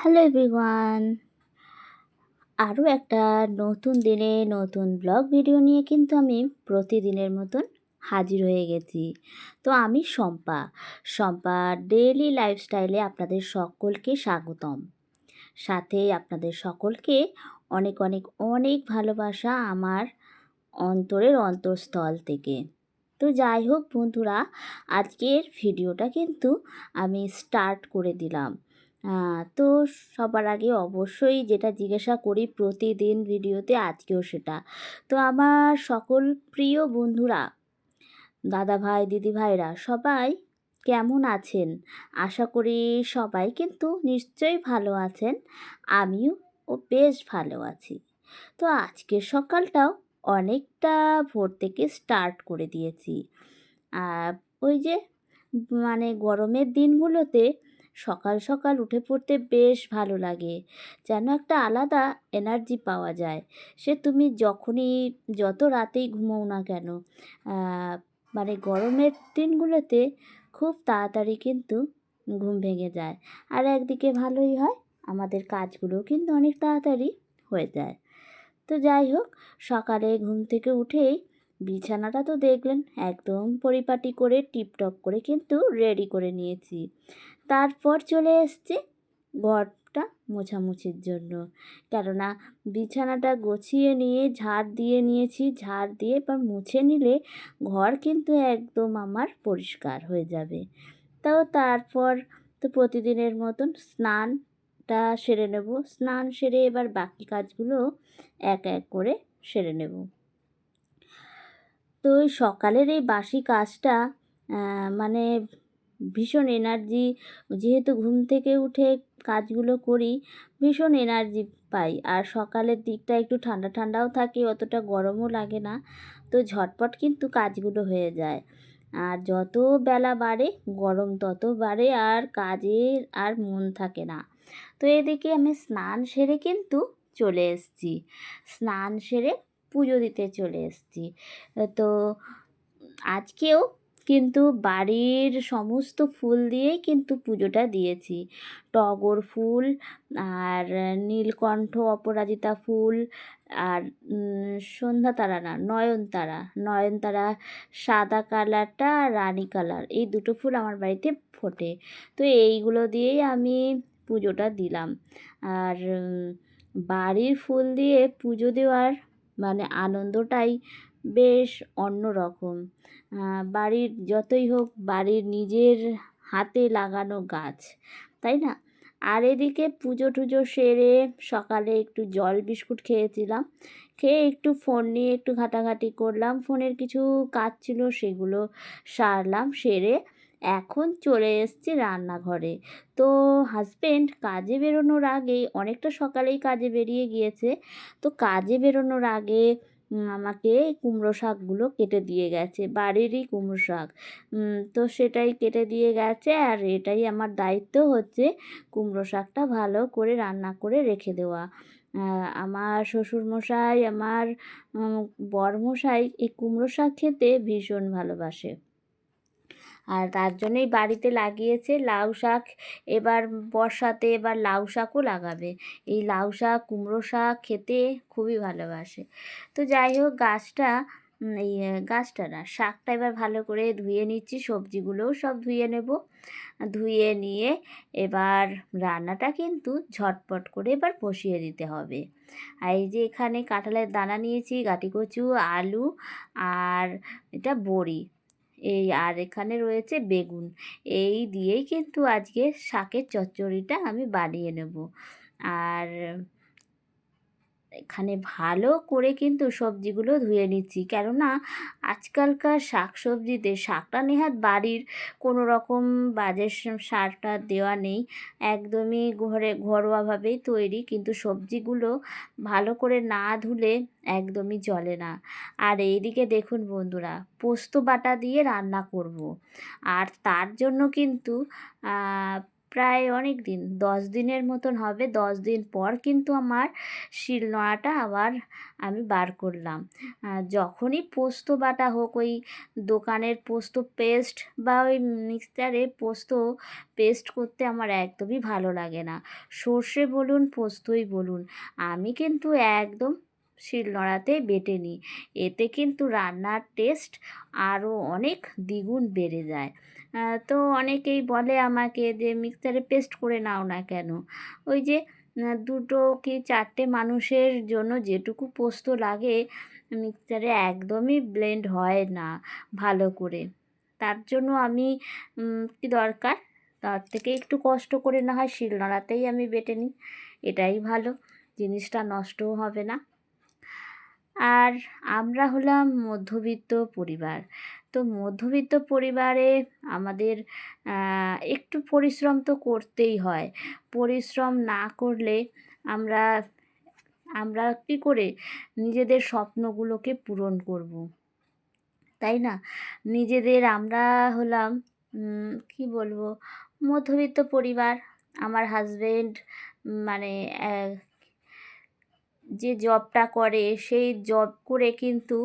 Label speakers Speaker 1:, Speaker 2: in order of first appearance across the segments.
Speaker 1: Hello everyone, আরও একটা নতুন দিনে নতুন ব্লগ ভিডিও নিয়ে কিন্তু আমি প্রতিদিনের মতন হাজির হয়ে গেছি। তো আমি শম্পা ডেইলি লাইফস্টাইলে আপনাদের সকলকে স্বাগতম। সাথে আপনাদের সকলকে অনেক অনেক অনেক ভালোবাসা আমার অন্তরের অন্তঃস্থল থেকে। তো যাই হোক বন্ধুরা, আজকের ভিডিওটা কিন্তু আমি স্টার্ট করে দিলাম। তো সবার আগে অবশ্যই যেটা জিজ্ঞাসা করি প্রতিদিন ভিডিওতে, আজকেও সেটা। তো আমার সকল প্রিয় বন্ধুরা, দাদা ভাই দিদি ভাইরা সবাই কেমন আছেন? আশা করি সবাই কিন্তু নিশ্চয়ই ভালো আছেন। আমিও বেশ ভালো আছি। তো আজকের সকালটাও অনেকটা ভোর থেকে স্টার্ট করে দিয়েছি। আর ওই যে গরমের দিনগুলোতে সকাল সকাল উঠে পড়তে বেশ ভালো লাগে, যেন একটা আলাদা এনার্জি পাওয়া যায়। সে তুমি যখনই যত রাতেই ঘুমোও না কেন, গরমের দিনগুলোতে খুব তাড়াতাড়ি কিন্তু ঘুম ভেঙে যায়। আর একদিকে ভালোই হয়, আমাদের কাজগুলোও কিন্তু অনেক তাড়াতাড়ি হয়ে যায়। তো যাই হোক, সকালে ঘুম থেকে উঠেই বিছানাটা তো দেখলেন একদম পরিপাটি করে টিপটপ করে কিন্তু রেডি করে নিয়েছি। তারপর চলে এসছি ঘরটা মোছামুছির জন্য, কেননা বিছানাটা গুছিয়ে নিয়ে ঝাড় দিয়ে নিয়েছি। ঝাড় দিয়ে এবার মুছে নিলে ঘর কিন্তু একদম আমার পরিষ্কার হয়ে যাবে। তারপর তো প্রতিদিনের মতন স্নানটা সেরে নেব। স্নান সেরে এবার বাকি কাজগুলো এক এক করে সেরে নেব। তো ওই সকালের এই বাসি কাজটা মানে ভীষণ এনার্জি, যেহেতু ঘুম থেকে উঠে কাজগুলো করি ভীষণ এনার্জি পাই। আর সকালের দিকটা একটু ঠান্ডা ঠান্ডাও থাকে, অতটা গরমও লাগে না। তো ঝটপট কিন্তু কাজগুলো হয়ে যায়। আর যত বেলা বাড়ে গরম তত বাড়ে, আর কাজে আর মন থাকে না। তো এদিকে আমি স্নান সেরে কিন্তু চলে এসেছি। স্নান সেরে পুজো দিতে চলে এসেছি। তো আজকেও কিন্তু বাড়ির সমস্ত ফুল দিয়েই কিন্তু পুজোটা দিয়েছি। টগর ফুল আর নীলকণ্ঠ অপরাজিতা ফুল আর সন্ধ্যাতারা না নয়নতারা সাদা কালারটা আর রানী কালার, এই দুটো ফুল আমার বাড়িতে ফোটে। তো এইগুলো দিয়েই আমি পুজোটা দিলাম। আর বাড়ির ফুল দিয়ে পুজো দেওয়ার আনন্দটাই বেশ অন্য রকম। বাড়ির যতই হোক বাড়ির নিজের হাতে লাগানো গাছ, তাই না? আর এদিকে পুজো টুজো সেরে সকালে একটু জল বিস্কুট খেয়েছিলাম। খেয়ে একটু ফোন নিয়ে একটু ঘাটাঘাটি করলাম, ফোনের কিছু কাজ ছিল সেগুলো সারলাম। সেরে এখন চলে এসেছি রান্নাঘরে। তো হাজবেন্ড কাজে বেরোনোর আগে, অনেকটা সকালেই কাজে বেরিয়ে গিয়েছে, তো কাজে বেরোনোর আগে আমাকে কুমড়ো শাকগুলো কেটে দিয়ে গেছে, বাড়িরই কুমড়ো শাক। তো সেটাই কেটে দিয়ে গেছে, আর এটাই আমার দায়িত্ব হচ্ছে কুমড়ো শাকটা ভালো করে রান্না করে রেখে দেওয়া। আমার শ্বশুরমশাই, আমার বরমশাই এই কুমড়ো শাক খেতে ভীষণ ভালোবাসে, আর তার জন্যই বাড়িতে লাগিয়েছে লাউ শাক। এবার বর্ষাতে এবার লাউ শাকও লাগাবে। এই লাউ শাক কুমড়ো শাক খেতে খুবই ভালোবাসে। তো যাই হোক, গাছটা না, শাকটা এবার ভালো করে ধুয়ে নিচ্ছি। সবজিগুলোও সব ধুয়ে নেব। ধুয়ে নিয়ে এবার রান্নাটা কিন্তু ঝটপট করে এবার বসিয়ে দিতে হবে। আর এই যে এখানে কাঁঠালের দানা নিয়েছি, গাঁটিকচু, আলু আর এটা বড়ি, আর এখানে রয়েছে বেগুন। এই দিয়েই কিন্তু আজকে শাকের চচ্চড়িটা আমি বানিয়ে নেব। আর এখানে ভালো করে কিন্তু সবজিগুলো ধুয়ে নিচ্ছি, কেননা আজকালকার শাক সবজিতে শাকটা নেহাত বাড়ির, কোনো রকম বাজে সারটা দেওয়া নেই, একদমই ঘরোয়াভাবেই তৈরি। কিন্তু সবজিগুলো ভালো করে না ধুলে একদমই চলে না। আর এইদিকে দেখুন বন্ধুরা, পোস্ত বাটা দিয়ে রান্না করব। আর তার জন্য কিন্তু প্রায় অনেক দিন 10 দিনের মতন হবে। 10 দিন পর কিন্তু আমার শিলনোড়াটা আবার আমি বার করলাম। যখনই পোস্ত বাটা হোক, ওই দোকানের পোস্ত পেস্ট বা ওই মিক্সচারে পোস্ত পেস্ট করতে আমার একদমই ভালো লাগে না। সর্ষে বলুন, পোস্তই বলুন, আমি কিন্তু একদম শিলনোড়াতেই বেটে নিই। এতে কিন্তু রান্নার টেস্ট আরও অনেক দ্বিগুণ বেড়ে যায়। তো অনেকেই বলে আমাকে যে মিক্সচারে পেস্ট করে নাও না কেন? ওই যে 2 কি 4টে মানুষের জন্য যেটুকু পোস্ত লাগে মিক্সচারে একদমই ব্লেন্ড হয় না ভালো করে। তার জন্য আমি কি দরকার, তার থেকে একটু কষ্ট করে না হয় শিলনোড়াতেই আমি বেটে নিই, এটাই ভালো, জিনিসটা নষ্টও হবে না। আর আমরা হলাম মধ্যবিত্ত পরিবার। তো মধ্যবিত্ত পরিবারে আমাদের একটু পরিশ্রম তো করতেই হয়। পরিশ্রম না করলে আমরা আমরা কী করে নিজেদের স্বপ্নগুলোকে পূরণ করব, তাই না? নিজেদের আমরা হলাম কী বলবো, মধ্যবিত্ত পরিবার। আমার হাজবেন্ড মানে যে জবটা করে সেই জব করে কিন্তু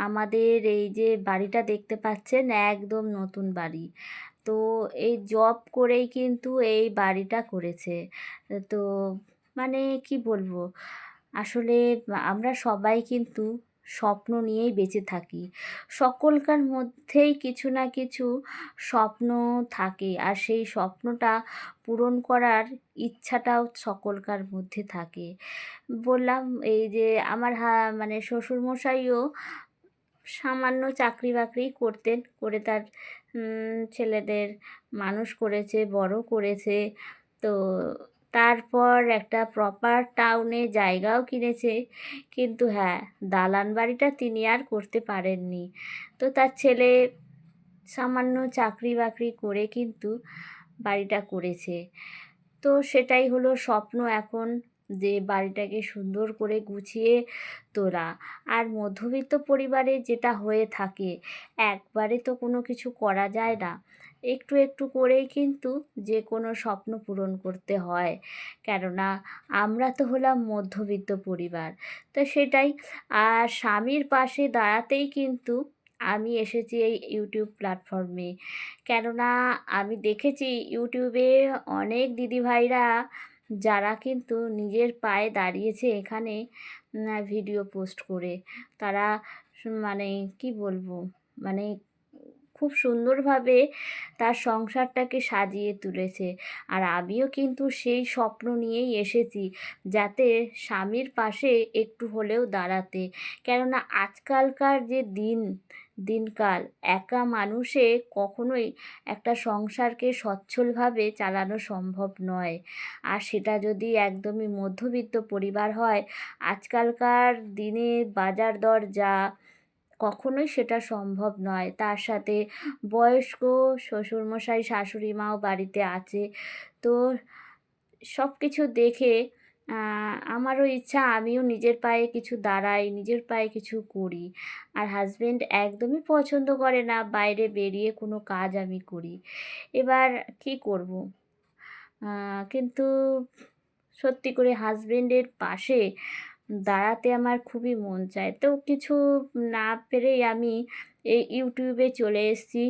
Speaker 1: আমাদের এই যে বাড়িটা দেখতে পাচ্ছেন একদম নতুন বাড়ি। তো এই জব করেই কিন্তু এই বাড়িটা করেছে। তো মানে কি বলবো, আসলে আমরা সবাই কিন্তু স্বপ্ন নিয়েই বেঁচে থাকি। সকলকার মধ্যেই কিছু না কিছু স্বপ্ন থাকে, আর সেই স্বপ্নটা পূরণ করার ইচ্ছাটাও সকলকার মধ্যে থাকে। বললাম এই যে আমার মানে শ্বশুরমশাইও সামান্য চাকরি বাকরি করতেন, করে তার ছেলেদের মানুষ করেছে, বড় করেছে। তো তারপর একটা প্রপার টাউনে জায়গাও কিনেছে, কিন্তু হ্যাঁ, দালান বাড়িটা তিনি আর করতে পারেননি। তো তার ছেলে সামান্য চাকরি বাকরি করে কিন্তু বাড়িটা করেছে। তো সেটাই হলো স্বপ্ন এখন, যে বাড়িটাকে সুন্দর করে গুছিয়ে তোলা। আর মধ্যবিত্ত পরিবারে যেটা হয়ে থাকে, একবারে তো কোনো কিছু করা যায় না, একটু একটু করেই কিন্তু যে কোনো স্বপ্ন পূরণ করতে হয়। কেননা আমরা তো হলাম মধ্যবিত্ত পরিবার, তো সেটাই। আর স্বামীর পাশে দাঁড়াতেই কিন্তু আমি এসেছি এই ইউটিউব প্ল্যাটফর্মে। কেননা আমি দেখেছি ইউটিউবে অনেক দিদিভাইরা যারা কিন্তু নিজের পায়ে দাঁড়িয়েছে এখানে ভিডিও পোস্ট করে। তারা মানে কি বলবো, মানে খুব সুন্দরভাবে তার সংসারটাকে সাজিয়ে তুলেছে। আর আমিও কিন্তু সেই স্বপ্ন নিয়েই এসেছি, যাতে স্বামীর পাশে একটু হলেও দাঁড়াতে। কেননা আজকালকার যে দিনকাল, একা মানুষে কখনোই একটা সংসারকে সচ্ছলভাবে চালানো সম্ভব নয়। আর সেটা যদি একদমই মধ্যবিত্ত পরিবার হয়, আজকালকার দিনে বাজার দর যা, কখনোই সেটা সম্ভব নয়। তার সাথে বয়স্ক শ্বশুরমশাই শাশুড়ি মাও বাড়িতে আছে। তো সব কিছু দেখে আমারও ইচ্ছা আমিও নিজের পায়ে কিছু দাঁড়াই, নিজের পায়ে কিছু করি। আর হাজবেন্ড একদমই পছন্দ করে না বাইরে বেরিয়ে কোনো কাজ আমি করি। এবার কী করব? কিন্তু সত্যি করে হাজবেন্ডের পাশে দাঁড়াতে আমার খুবই মন চায়। তো কিছু না পেরেই আমি এই ইউটিউবে চলে এসেছি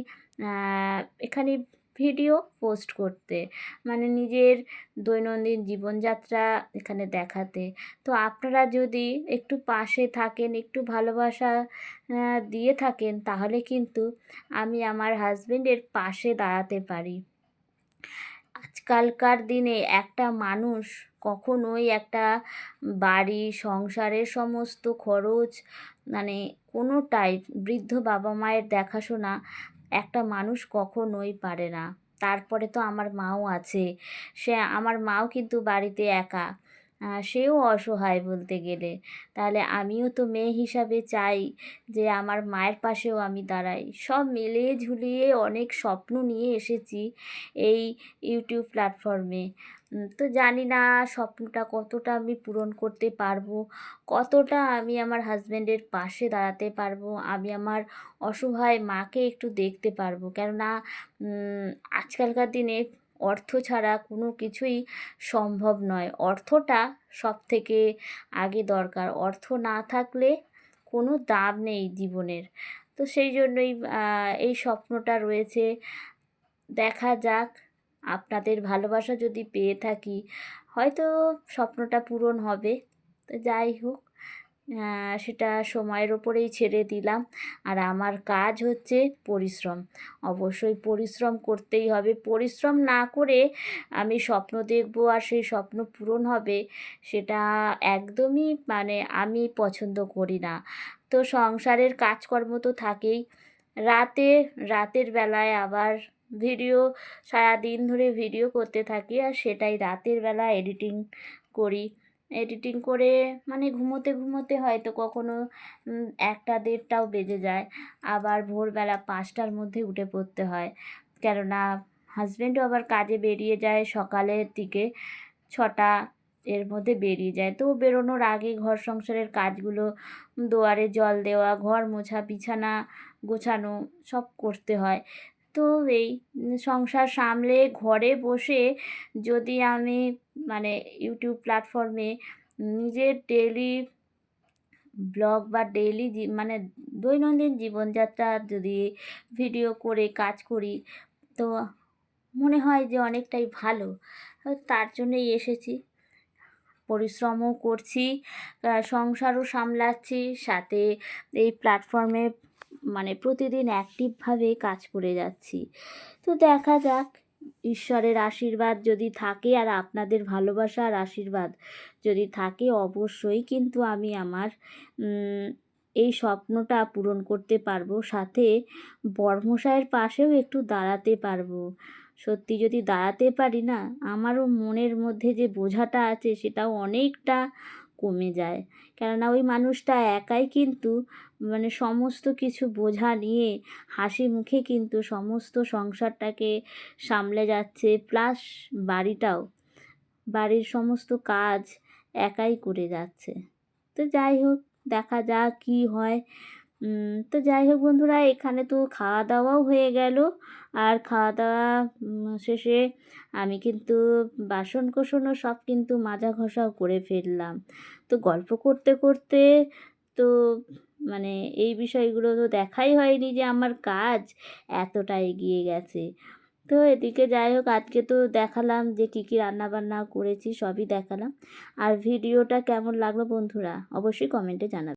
Speaker 1: এখানে ভিডিও পোস্ট করতে, মানে নিজের দৈনন্দিন জীবনযাত্রা এখানে দেখাতে। তো আপনারা যদি একটু পাশে থাকেন, একটু ভালোবাসা দিয়ে থাকেন, তাহলে কিন্তু আমি আমার হাজবেন্ডের পাশে দাঁড়াতে পারি। আজকালকার দিনে একটা মানুষ কখনোই একটা বাড়ি সংসারের সমস্ত খরচ, মানে কোনোটাই, বৃদ্ধ বাবা মায়ের দেখাশোনা একটা মানুষ কখনোই পারে না। তারপরে তো আমার মাও আছে, আমার মাও কিন্তু বাড়িতে একা, সেও অসহায় বলতে গেলে। তাহলে আমিও তো মেয়ে হিসাবে চাই যে আমার মায়ের পাশেও আমি দাঁড়াই। সব মিলিয়ে ঝুলিয়ে অনেক স্বপ্ন নিয়ে এসেছি এই ইউটিউব প্ল্যাটফর্মে। তো জানি না স্বপ্নটা কতটা আমি পূরণ করতে পারবো, কতটা আমি আমার হাজবেন্ডের পাশে দাঁড়াতে পারবো, আমি আমার অসহায় মাকে একটু দেখতে পারবো। কেননা আজকালকার দিনে অর্থ ছাড়া কোনো কিছুই সম্ভব নয়। অর্থটা সবথেকে আগে দরকার। অর্থ না থাকলে কোনো দাম নেই জীবনের। তো সেই জন্যই এই স্বপ্নটা রয়েছে। দেখা যাক, আপনাদের ভালোবাসা যদি পেয়ে থাকি হয়তো স্বপ্নটা পূরণ হবে। তো যাই হোক, সেটা সময়ের ওপরেই ছেড়ে দিলাম। আর আমার কাজ হচ্ছে পরিশ্রম। অবশ্যই পরিশ্রম করতেই হবে। পরিশ্রম না করে আমি স্বপ্ন দেখব আর সেই স্বপ্ন পূরণ হবে, সেটা একদমই মানে আমি পছন্দ করি না। তো সংসারের কাজকর্ম তো থাকেই। রাতের বেলায় আবার ভিডিও, সারাদিন ধরে ভিডিও করতে থাকি আর সেটাই রাতের বেলা এডিটিং করি। এডিটিং করে মানে ঘুমোতে হয়তো কখনো 1টা 1:30টাও বেজে যায়। আবার ভোরবেলা 5টার মধ্যে উঠে পড়তে হয়, কেননা হাজব্যান্ডও আবার কাজে বেরিয়ে যায় সকালের দিকে 6টা এর মধ্যে বেরিয়ে যায়। তো বেরোনোর আগে ঘর সংসারের কাজগুলো, দুয়ারে জল দেওয়া, ঘর মোছা, বিছানা গোছানো সব করতে হয়। তো এই সংসার সামলে ঘরে বসে যদি আমি মানে ইউটিউব প্ল্যাটফর্মে নিজের ডেইলি ব্লগ বা ডেইলি মানে দৈনন্দিন জীবনযাত্রা যদি ভিডিও করে কাজ করি, তো মনে হয় যে অনেকটাই ভালো। তার জন্যই এসেছি। পরিশ্রমও করছি, সংসারও সামলাচ্ছি, সাথে এই প্ল্যাটফর্মে মানে প্রতিদিন অ্যাক্টিভভাবে কাজ করে যাচ্ছি। তো দেখা যাক, ঈশ্বরের আশীর্বাদ যদি থাকে আর আপনাদের ভালোবাসা আর আশীর্বাদ যদি থাকে, অবশ্যই কিন্তু আমি আমার এই স্বপ্নটা পূরণ করতে পারবো। সাথে বরমশাইয়ের পাশেও একটু দাঁড়াতে পারবো। সত্যি যদি দাঁড়াতে পারি না, আমারও মনের মধ্যে যে বোঝাটা আছে সেটাও অনেকটা কমে যায়। কেননা ওই মানুষটা একাই কিন্তু মানে সমস্ত কিছু বোঝা নিয়ে হাসি মুখে কিন্তু সমস্ত সংসারটাকে সামলে যাচ্ছে, প্লাস বাড়ির সমস্ত কাজ একাই করে যাচ্ছে। তো যাই হোক, দেখা যাক কী হয়। তো যাই হোক বন্ধুরা, এখানে তো খাওয়া দাওয়াও হয়ে গেল। আর খাওয়া দাওয়া শেষে আমি কিন্তু বাসন কোসনও সব কিন্তু মাজা ঘষাও করে ফেললাম। তো গল্প করতে করতে তো মানে এই বিষয়গুলো তো দেখাই হয়নি যে আমার কাজ এতটা এগিয়ে গেছে। তো এদিকে যাই হোক, আজকে তো দেখালাম যে কী কী রান্নাবান্না করেছি, সবই দেখালাম। আর ভিডিওটা কেমন লাগলো বন্ধুরা অবশ্যই কমেন্টে জানাবেন।